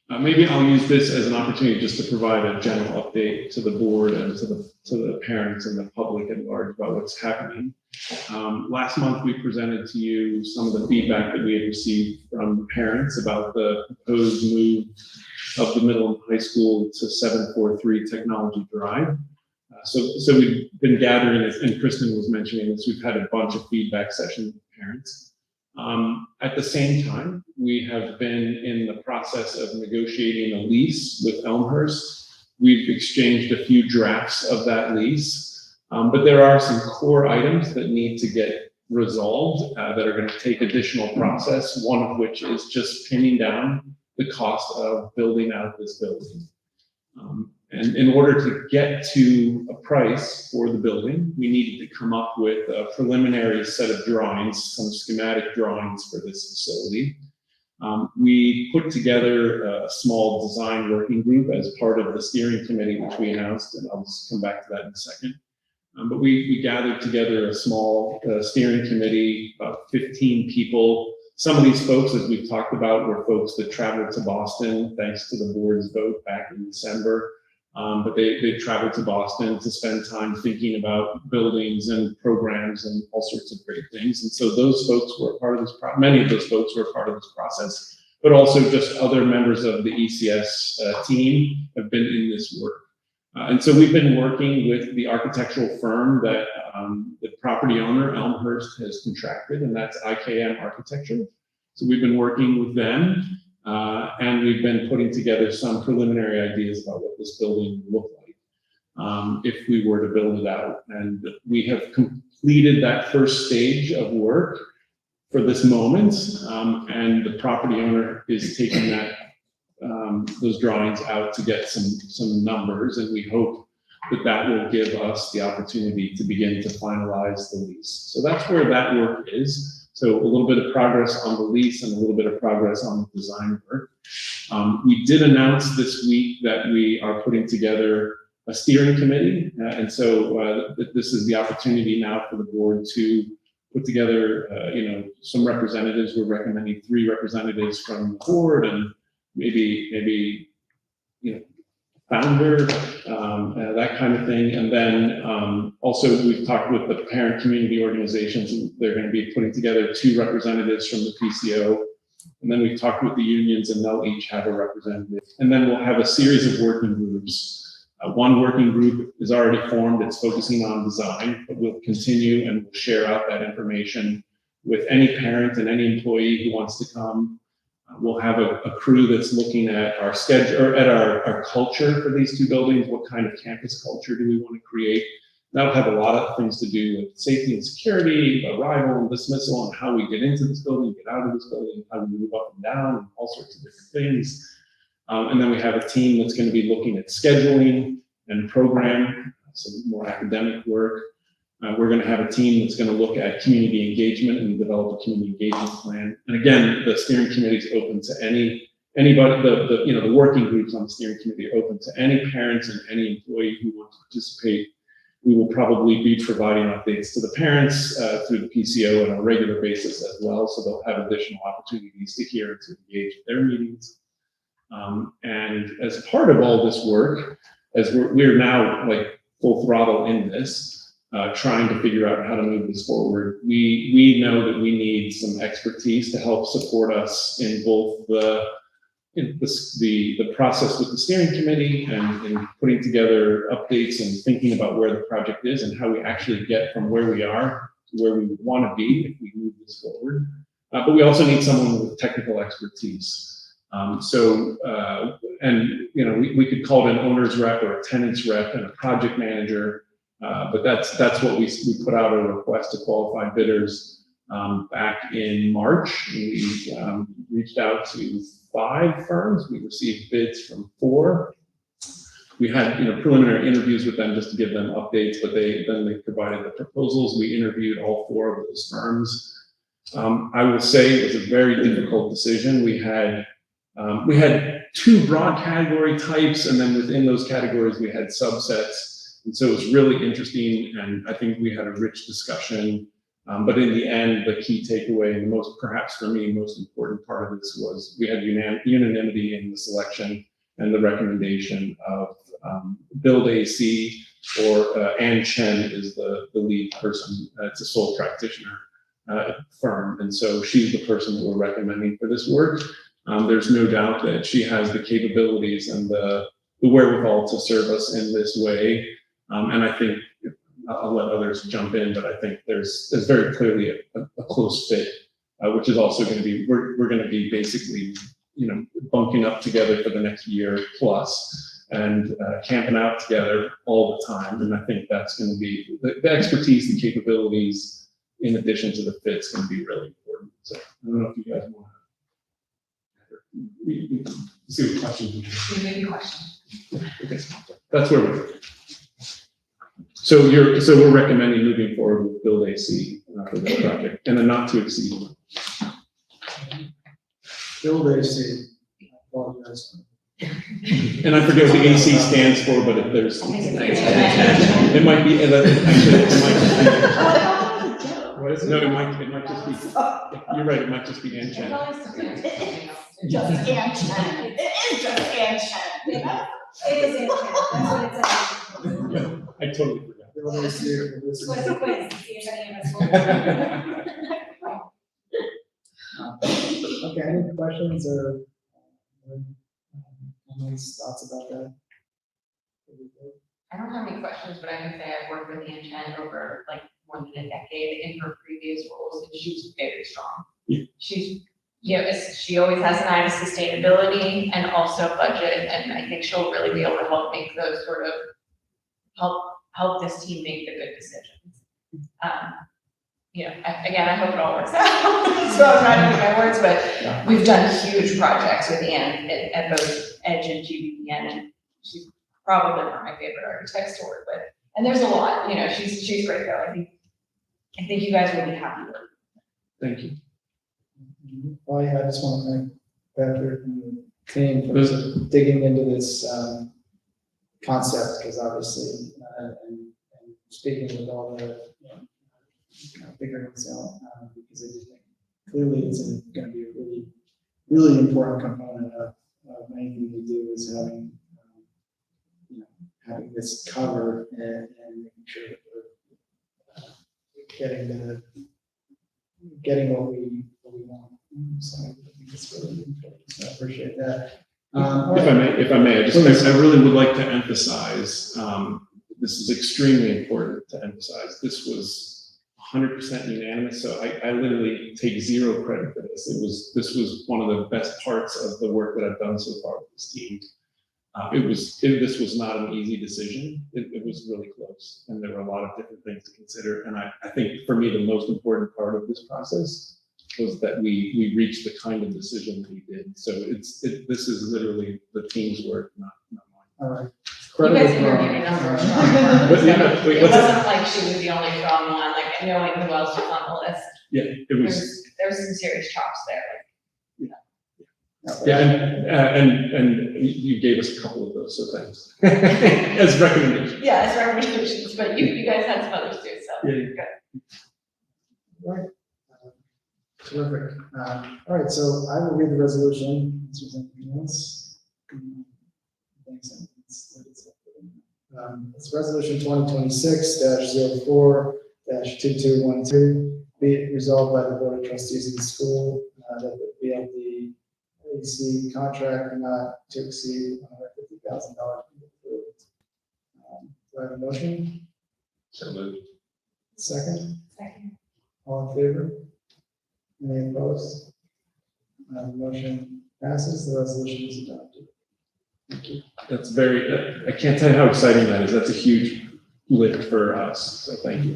Maybe I'll use this as an opportunity just to provide a general update to the board and to the parents and the public at large about what's happening. Last month, we presented to you some of the feedback that we had received from parents about the proposed move of the middle and high school to 743 Technology Drive. So we've been gathering, and Kristen was mentioning this, we've had a bunch of feedback sessions with parents. At the same time, we have been in the process of negotiating a lease with Elmhurst. We've exchanged a few drafts of that lease, but there are some core items that need to get resolved that are going to take additional process, one of which is just pinning down the cost of building out this building. And in order to get to a price for the building, we needed to come up with a preliminary set of drawings, some schematic drawings for this facility. We put together a small design working group as part of the steering committee, which we announced, and I'll just come back to that in a second. But we gathered together a small steering committee, about 15 people. Some of these folks, as we've talked about, were folks that traveled to Boston, thanks to the board's vote back in December. But they traveled to Boston to spend time thinking about buildings and programs and all sorts of great things. And so those folks were part of this, many of those folks were part of this process, but also just other members of the ECS team have been in this work. And so we've been working with the architectural firm that the property owner, Elmhurst, has contracted, and that's IKM Architecture. So we've been working with them. And we've been putting together some preliminary ideas about what this building would look like if we were to build it out. And we have completed that first stage of work for this moment, and the property owner is taking that those drawings out to get some numbers, and we hope that that will give us the opportunity to begin to finalize the lease. So that's where that work is. So a little bit of progress on the lease and a little bit of progress on the design work. We did announce this week that we are putting together a steering committee. And so this is the opportunity now for the board to put together, some representatives. We're recommending 3 representatives from the board and maybe founder, that kind of thing. And then also we've talked with the parent community organizations, and they're going to be putting together 2 representatives from the PCO. And then we've talked with the unions, and they'll each have a representative. And then we'll have a series of working groups. One working group is already formed. It's focusing on design, but we'll continue and we'll share out that information with any parent and any employee who wants to come. We'll have a crew that's looking at our schedule, or at our culture for these 2 buildings. What kind of campus culture do we want to create? That'll have a lot of things to do with safety and security, arrival and dismissal, and how we get into this building, get out of this building, how we move up and down, and all sorts of different things. And then we have a team that's going to be looking at scheduling and program, some more academic work. We're going to have a team that's going to look at community engagement and develop a community engagement plan. And again, the steering committee is open to anybody. The working groups on the steering committee are open to any parents and any employee who wants to participate. We will probably be providing updates to the parents through the PCO on a regular basis as well, so they'll have additional opportunities to hear and to engage at their meetings. And as part of all this work, as we're now like full throttle in this, trying to figure out how to move this forward. We know that we need some expertise to help support us in both the process with the steering committee and in putting together updates and thinking about where the project is and how we actually get from where we are to where we want to be if we move this forward. But we also need someone with technical expertise. We could call it an owner's rep or a tenant's rep and a project manager. But that's what we put out a request to qualified bidders back in March. We reached out to 5 firms. We received bids from 4. We had preliminary interviews with them just to give them updates, but then they provided the proposals. We interviewed all 4 of those firms. I will say it was a very difficult decision. We had 2 broad category types, and then within those categories we had subsets. And so it was really interesting, and I think we had a rich discussion. But in the end, the key takeaway, and perhaps for me, most important part of this was we had unanimity in the selection and the recommendation of Build AC, or Ann Chen is the lead person. It's a sole practitioner firm, and so she's the person that we're recommending for this work. There's no doubt that she has the capabilities and the wherewithal to serve us in this way. And I think I'll let others jump in, but I think there's very clearly a close fit, which is also going to be, we're going to be basically, bunking up together for the next year plus and camping out together all the time. And I think that's going to be the expertise, the capabilities, in addition to the fit, is going to be really important. So I don't know if you guys want to. We can see what questions we have. Maybe question. Okay, that's where we're. So we're recommending moving forward with build AC for this project and a not to exceed. Build AC. I apologize. And I forget what the AC stands for, but if there's, it might be, actually, it might just be. What is it? No, it might just be, you're right, it might just be Anchan. Just Anchan. It is just Anchan, you know? It is intent, that's what it says. Yeah, I totally forgot. Build AC for this. It's what it quiz, to see if any of us will. Okay, any questions or comments, thoughts about that? I don't have any questions, but I can say I've worked with Ann over like more than a decade in her previous roles, and she's very strong. Yeah. She's, she always has an eye to sustainability and also budget, and I think she'll really be able to help make those sort of, help this team make the good decisions. I hope it all works out. So I'm not eating my words, but we've done huge projects with Ann at both Edge and GBPN, and she's probably one of my favorite architects to work with. And there's a lot, she's great though. I think you guys will be happy with her. Thank you. Well, yeah, I just want to thank Patrick and the team for sort of digging into this concept, because obviously, and speaking with all the, figuring this out, because I just think clearly it's going to be a really, really important component of anything we do, is having, having this covered and making sure that we're getting what we want. So I think it's really important. So I appreciate that. If I may, I really would like to emphasize, this is extremely important to emphasize. This was 100% unanimous, so I literally take zero credit for this. This was one of the best parts of the work that I've done so far with this team. This was not an easy decision. It was really close, and there were a lot of different things to consider. And I think for me, the most important part of this process was that we reached the kind of decision that we did. So this is literally the team's work, not mine. All right. You guys interviewed a number of strong But yeah, partners. wait, It what's wasn't like she was the only strong one, like knowing who else was on the list. Yeah, it was. There's some serious chops there. Yeah, and you gave us a couple of those, so thanks. As recommendations. Yeah, as recommendations, but you guys had some others too, so. Yeah. Good. Right. Terrific. All right, so I will read the resolution. Is there anything else? Thanks. It's resolution 2026-04-2212. Be it resolved by the Board of Trustees of the school that the BLD AC contract not to exceed $150,000 be approved. Do I have a motion? So moved. Second? Second. All in favor? Any opposed? The motion passes, the resolution is adopted. Thank you. That's I can't tell you how exciting that is. That's a huge lift for us, so thank you.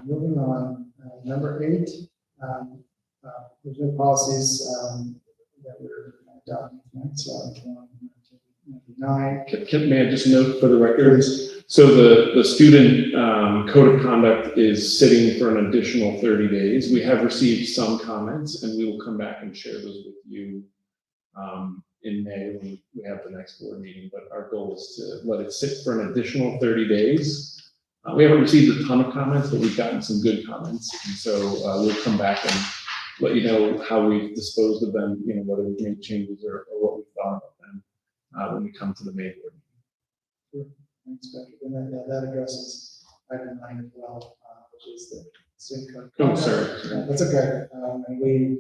Moving on, number 8, there's no policies that we're adopting tonight, so I'm going to 9. May I just note for the record? So the student code of conduct is sitting for an additional 30 days. We have received some comments, and we will come back and share those with you in May when we have the next board meeting. But our goal is to let it sit for an additional 30 days. We haven't received a ton of comments, but we've gotten some good comments. And so we'll come back and let you know how we've disposed of them, whether we've made changes or what we thought about them when we come to the May board meeting. Thanks, Patrick. And that addresses item 9 as well, which is the student code. Oh, sorry. That's okay. And we,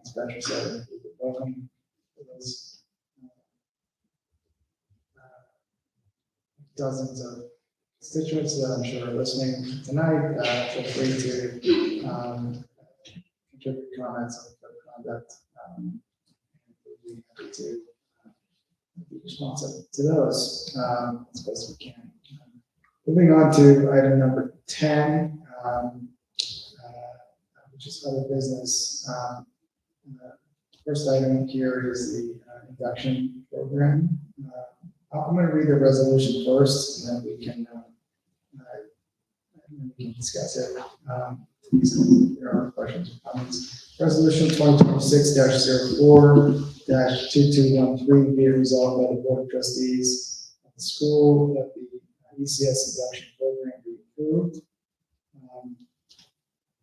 as Patrick said, we welcome those dozens of constituents that I'm sure are listening tonight. Feel free to contribute comments on code of conduct. We'd be happy to be responsive to those as best we can. Moving on to item number 10, which is other business. First item here is the induction program. I'm going to read the resolution first, and then we can discuss it. If there are questions or comments. Resolution 2026-04-2213 be it resolved by the Board of Trustees of the school that the ECS induction program be approved.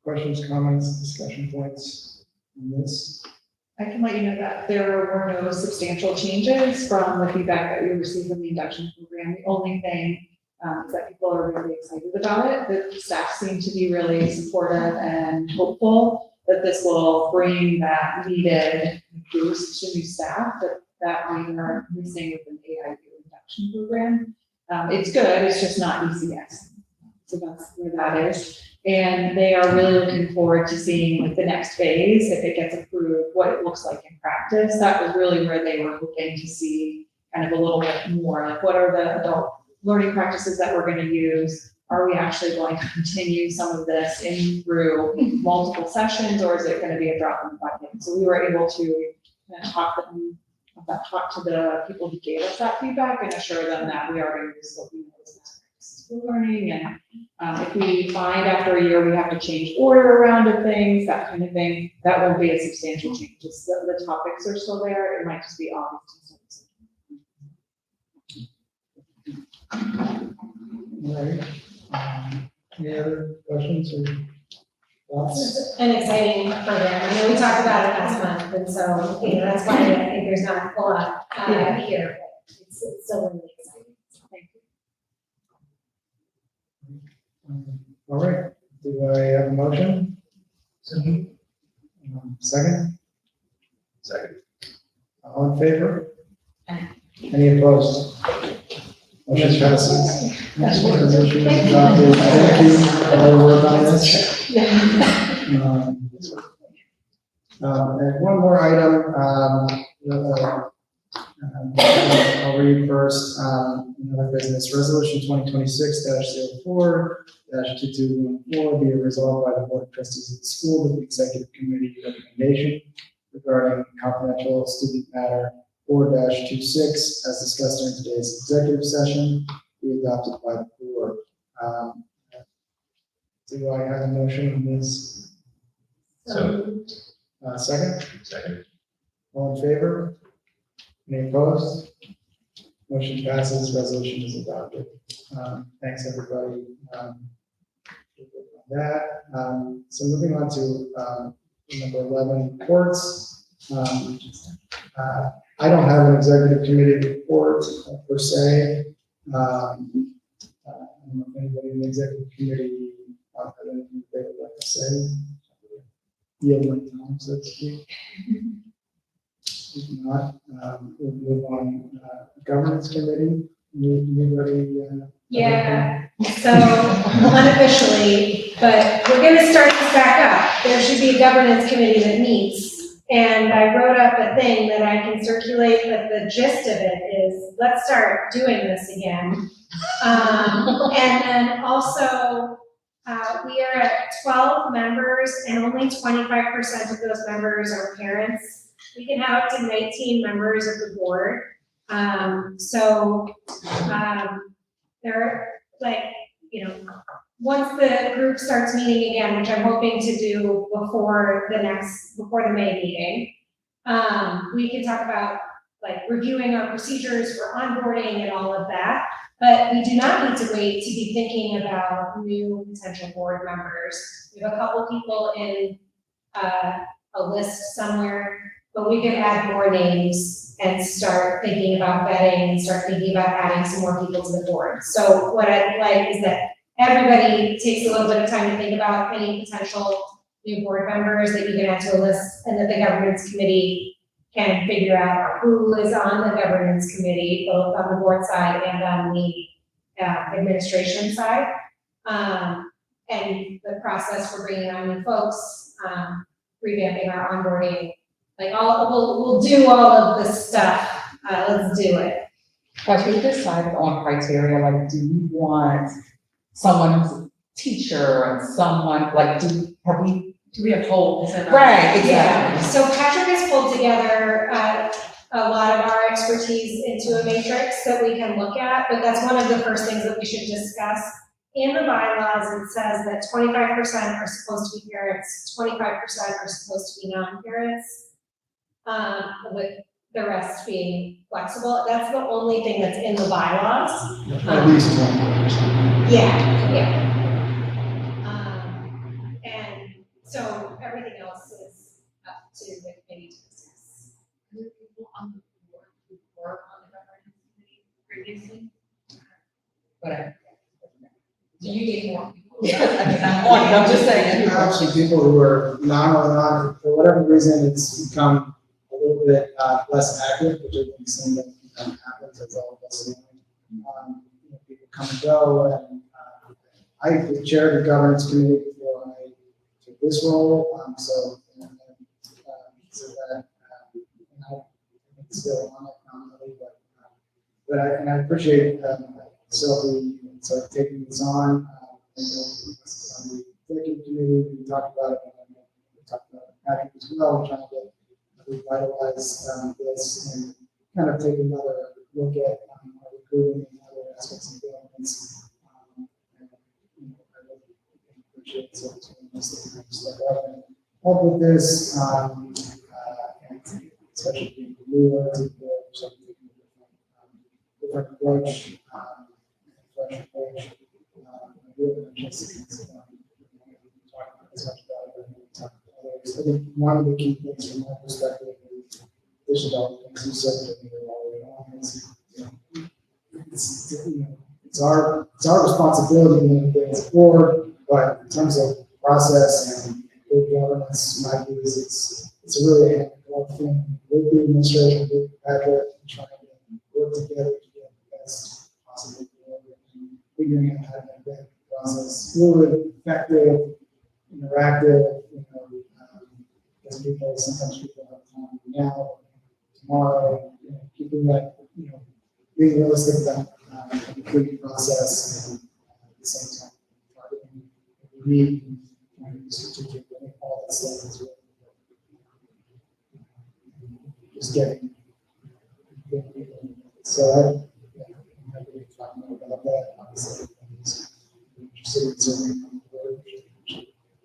Questions, comments, discussion points on this? I can let you know that there were no substantial changes from the feedback that we received from the induction program. The only thing is that people are really excited about it. The staff seem to be really supportive and hopeful that this will bring that needed boost to new staff that we are missing with an AIU induction program. It's good, it's just not ECS. So that's where that is. And they are really looking forward to seeing like the next phase, if it gets approved, what it looks like in practice. That was really where they were hoping to see kind of a little bit more, like what are the adult learning practices that we're going to use? Are we actually going to continue some of this in through multiple sessions, or is it going to be a drop in the bucket? So we were able to talk to the people who gave us that feedback and assure them that we are going to use what we know is best practices for learning. And if we find after a year we have to change order around of things, that kind of thing, that won't be a substantial change. It's the topics are still there. It might just be August. All right. Any other questions or thoughts? An exciting program. I know we talked about it last month, and so, that's why I think there's not a whole lot here, but it's still really exciting. So thank you. All right. Do I have a motion? Second? Second. All in favor? Any opposed? Motion passes. Next resolution is adopted. Thank you for all the work on this. And one more item, I'll read first, another business, resolution 2026-04-2214, be it resolved by the Board of Trustees of the school that the executive committee recommendation regarding confidential student matter 4-26, as discussed during today's executive session, be adopted by the board. Do I have a motion on this? Second? Second. All in favor? Any opposed? Motion passes, resolution is adopted. Thanks, everybody, for that. So moving on to number 11, reports. I don't have an executive committee report per se. I don't know if anybody in the executive committee have anything they would like to say. Yield my time, so to speak. If not, we'll move on. Governance committee, anybody? Yeah, so unofficially, but we're gonna start this back up. There should be a governance committee that meets. And I wrote up a thing that I can circulate, but the gist of it is, let's start doing this again. And then also, we are at 12 members and only 25% of those members are parents. We can have up to 19 members of the board. They're like, once the group starts meeting again, which I'm hoping to do before the May meeting, we can talk about like reviewing our procedures for onboarding and all of that. But we do not need to wait to be thinking about new potential board members. We have a couple people in a list somewhere, but we could add more names and start thinking about vetting and start thinking about adding some more people to the board. So what I'd like is that everybody takes a little bit of time to think about any potential new board members that you can add to a list, and that the governance committee can figure out who is on the governance committee, both on the board side and on the administration side. And the process for bringing on new folks, revamping our onboarding, like we'll do all of this stuff. Let's do it. Have we decided on criteria, like, do you want someone who's a teacher and someone, like, do we have holes in our? Yeah, Right, exactly. so Patrick has pulled together a lot of our expertise into a matrix that we can look at, but that's one of the first things that we should discuss. In the bylaws, it says that 25% are supposed to be parents, 25% are supposed to be non-parents, with the rest being flexible. That's the only thing that's in the bylaws. At least 1%. Yeah. And so everything else is up to the committee to discuss. Were there people on the board who were on the governance committee previously? Whatever. Do you need more people? I'm just saying. Actually, people who are non, for whatever reason, it's become a little bit less active, which I think is something that happens as all of us. People come and go, and I chaired the governance committee before I took this role, so that, and I still on it nominally, but I appreciate Sophie sort of taking this on. I know this is on the executive committee, we talked about it, and we talked about it Patrick as well, trying to revitalize this and kind of take another look at our recruiting and other aspects of governance. I really appreciate Sophie doing this to step up and help with this, and especially being newer to the different approach, fresh approach. I think one of the key things from my perspective is this development, you said it's our responsibility as a board, but in terms of process and good governance, my view is it's a really handful thing with the administration, with Patrick, trying to work together to get the best possible figuring out how to make that process fluid, effective, interactive, because people, sometimes people have time now, tomorrow, keeping that, being realistic about the complete process and at the same time, targeting what we need, trying to be strategic, I think all that stuff is really just getting people. So I'm happy to talk more about that, obviously. Interested in serving on the board,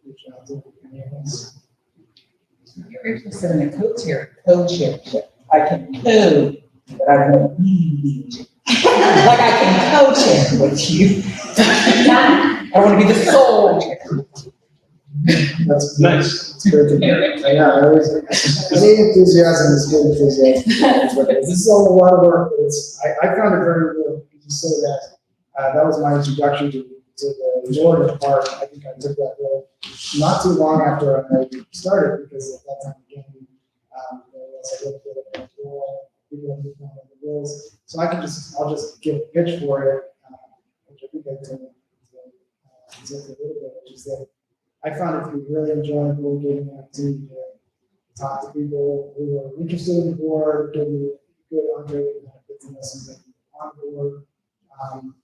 reach out to any of us. You're interested in a co-chairship. I can code, but I don't lead. Like I can co-chair with you. I want to be the sole chair. That's Nice. It's great to hear. Yeah, I always, any enthusiasm is good enthusiasm. This is all a lot of work, but I found it very good to say that. That was my introduction to the Georgia part. I think I took that role not too long after I started, because at that time again, there was a little bit of a role, people moved on the roles. So I'll just give a pitch for it, which I think I did a little bit, which is that I found it to be really enjoyable getting the opportunity to talk to people who are interested in the board, getting good ongoing benefits and lessons on the board. And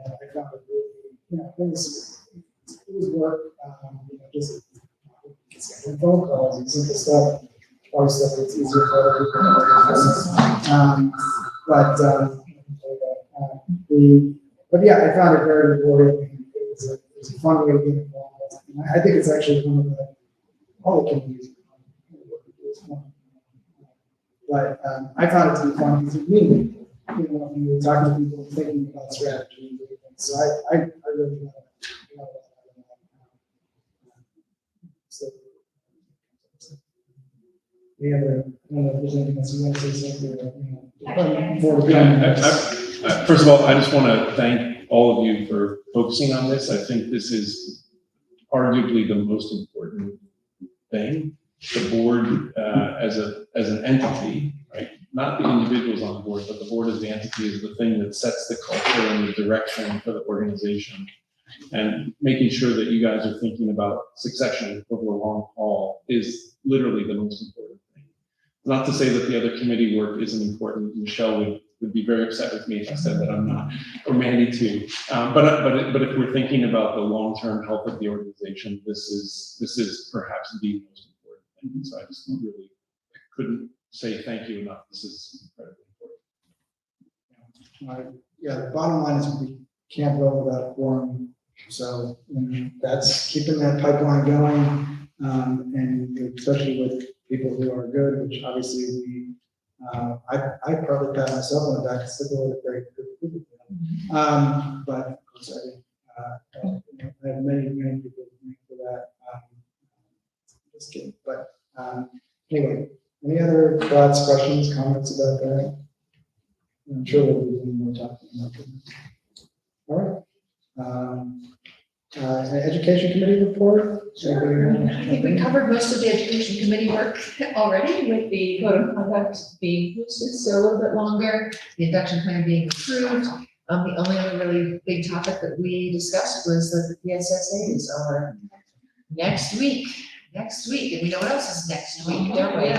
I found it really, it was work, just scheduling phone calls and simple stuff, or stuff that's easier for other people. But yeah, I found it very rewarding. It was a fun way to get involved. And I think it's actually one of the, all the communities. But I found it to be fun because it really, when you're talking to people, thinking about strategy and everything. So I really love it. So, the other, I don't know if there's anything else you want to say, something, before we go. First of all, I just want to thank all of you for focusing on this. I think this is arguably the most important thing. The board as an entity, right? Not the individuals on the board, but the board as the entity is the thing that sets the culture and the direction for the organization. And making sure that you guys are thinking about succession over the long haul is literally the most important thing. Not to say that the other committee work isn't important. Michelle would would be very upset with me if I said that I'm not, or Mandy too. But if we're thinking about the long-term health of the organization, this is perhaps the most important thing. So I just really couldn't say thank you enough. This is incredibly important. Yeah, the bottom line is we can't vote without quorum. So that's keeping that pipeline going, and especially with people who are good, which obviously we, I probably pat myself on the back and said, well, very good people. But of course I have many people for that. Just kidding. But anyway, any other thoughts, questions, comments about that? I'm sure we'll be doing more talking about that. All right. Education committee report? I think we covered most of the education committee work already with the code of conduct being posted still a little bit longer, the induction plan being approved. The only other really big topic that we discussed was that the PSSAs are next week, and we know what else is next week, don't we?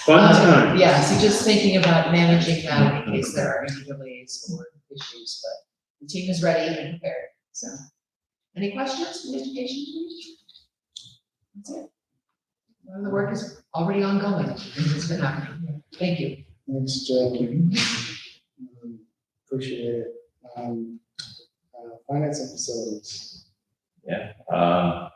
Fun time. Yeah, so just thinking about managing that in case there are any delays or issues, but the team is ready and prepared, so. Any questions from the education committee? That's it. Well, the work is already ongoing. It's been happening. Thank you. Thanks, Jackie. Appreciate it. Finance and facilities. Yeah. I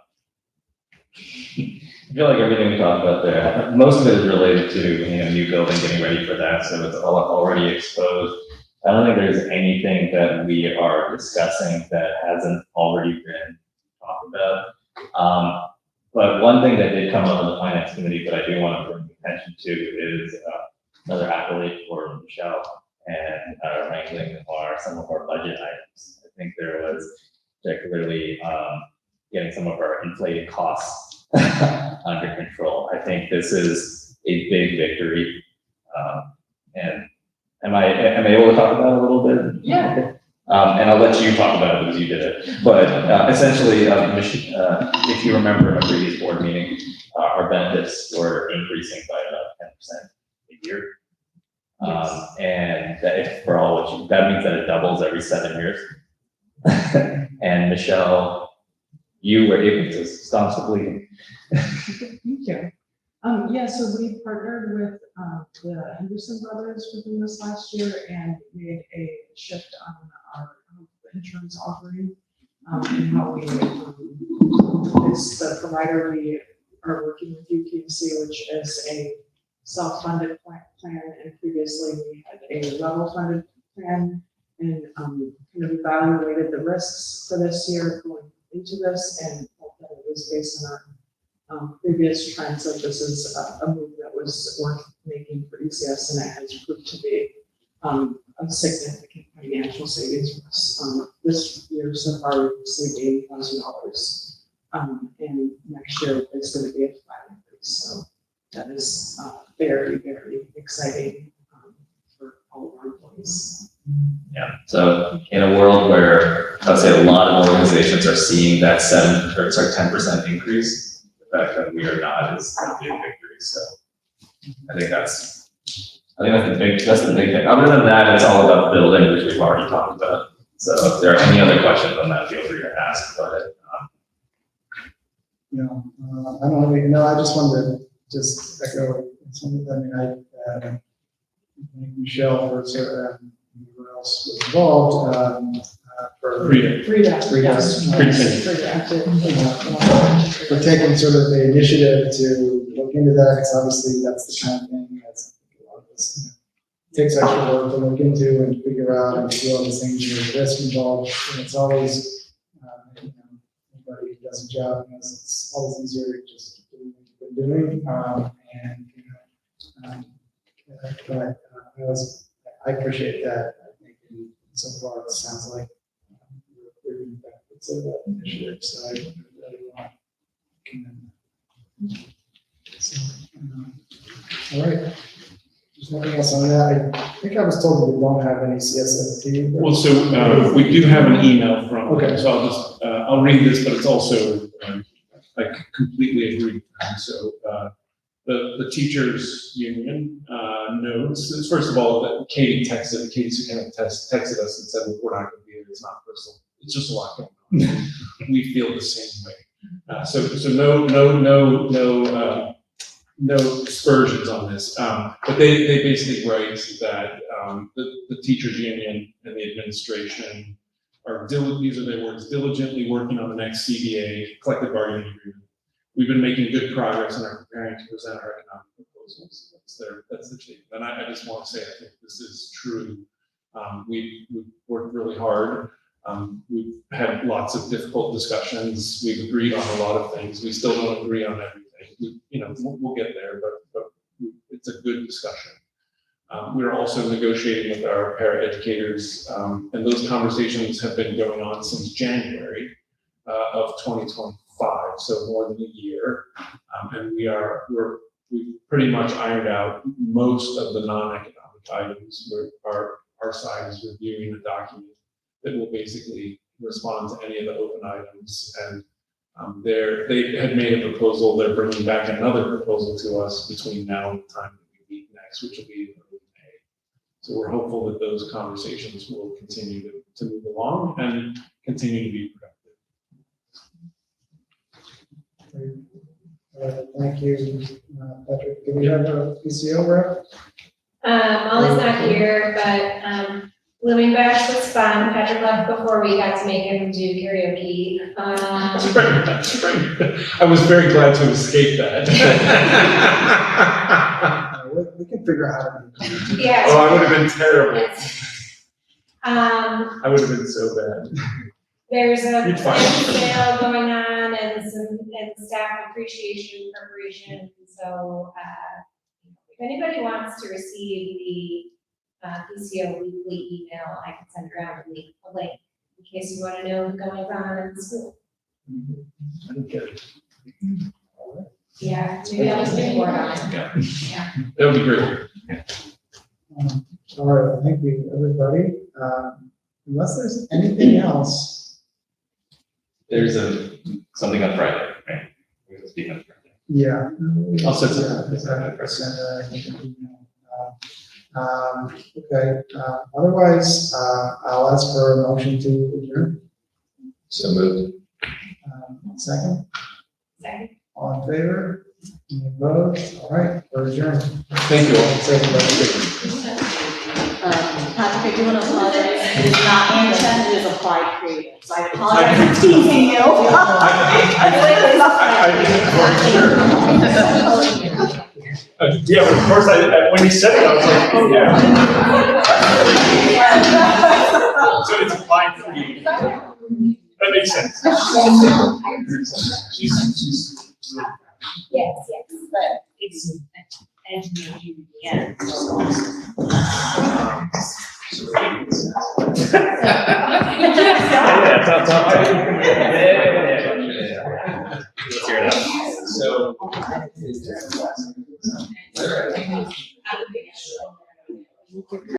feel like everything we talked about there, most of it is related to, new building, getting ready for that, so it's all already exposed. I don't think there's anything that we are discussing that hasn't already been talked about. But one thing that did come up in the finance committee that I do want to bring attention to is another accolade for Michelle and wrangling some of our budget items. I think there was particularly getting some of our inflated costs under control. I think this is a big victory, and Am I able to talk about it a little bit? Yeah. Okay. And I'll let you talk about it because you did it. But essentially, if you remember a previous board meeting, our benefits were increasing by about 10% a year. And that for all of you, that means that it doubles every 7 years. And Michelle, you were able to stop the bleeding. Thank you. Yeah, so we partnered with the Henderson Brothers within this last year and made a shift on our insurance offering and how we, it's the provider we are working with UKC, which is a self-funded plan, and previously we had a level-funded plan, and kind of evaluated the risks for this year going into this, and felt that it was based on our previous trends, that this is a move that was worth making for ECS, and it has proved to be a significant financial savings for us. This year so far, we've saved $80,000, and next year it's going to be a flat increase. So that is very, very exciting for all of our employees. Yeah. So in a world where I'd say a lot of organizations are seeing that 10% increase, the fact that we are not is a big victory. So I think that's the big thing. Other than that, it's all about building, which we've already talked about. So if there are any other questions on that, feel free to ask about it. I don't know, I just wanted to just echo something. I mean, I thank Michelle for who else was involved, for taking sort of the initiative to look into that, because obviously that's the kind of thing that's a lot of this takes extra work to look into and figure out and do all these things. There's risk involved, and it's always anybody who does a job knows it's always easier to just do what you've been doing, but I appreciate that. I think so far it sounds like we're doing benefits of that initiative, so I really want to commend that. So, all right. There's nothing else on that. I think I was told that we don't have any CSFT. Well, so we do have an email from. Okay. So I'll just I'll read this, but it's also I completely agree. So the teachers union, knows, first of all, that Katie Superintendent texted us and said, "Look, we're not gonna be here, it's not personal, it's just a lot going on." We feel the same way. So no aspersions on this, but they basically write that, the teachers union and the administration are these are their words, diligently working on the next CBA, collective bargaining agreement. We've been making good progress and are preparing to present our economic proposals. That's the statement. And I just want to say, I think this is true. We've worked really hard. We've had lots of difficult discussions. We've agreed on a lot of things. We still don't agree on everything. We'll get there, but it's a good discussion. We're also negotiating with our paraeducators, and those conversations have been going on since January of 2025, so more than a year. And we've pretty much ironed out most of the non-economic items. Our side is reviewing a document that will basically respond to any of the open items. And they had made a proposal. They're bringing back another proposal to us between now and the time that we meet next, which will be in early May. So we're hopeful that those conversations will continue to move along and continue to be productive. Thank you, Patrick. Do we have a PCO rep? Molly's not here, but, Living Bash was fun. Patrick left before we got to make him do karaoke. I was very glad to escape that. We can figure out how to do it. Yeah. Oh, I would have been terrible. Um, I would have been so bad. there's a You'd find sale going on and staff appreciation preparation. So, if anybody wants to receive the PCO weekly email, I can send around a link in case you want to know what's going on in the school. I don't get it. Yeah, maybe I'll just get more on it. Yeah. That would be great. All right, thank you, everybody. Unless there's anything else. There's something on Friday, right? We're going to speak on Friday. Yeah. I'll set something. Okay, otherwise, I'll ask for a motion to adjourn. So moved. Second, Second. all in favor? Any opposed? All right, we're adjourned. Thank you all. Thanks, everybody. Patrick, I do want to apologize. It is not Anton, it is Applied Creative. So I apologize for teasing you. Yeah, but of course, when you said it, I was like, oh, yeah. So it's applied for you. That makes sense. She's Yes, But it's engineering, yeah. Yeah, it's all right.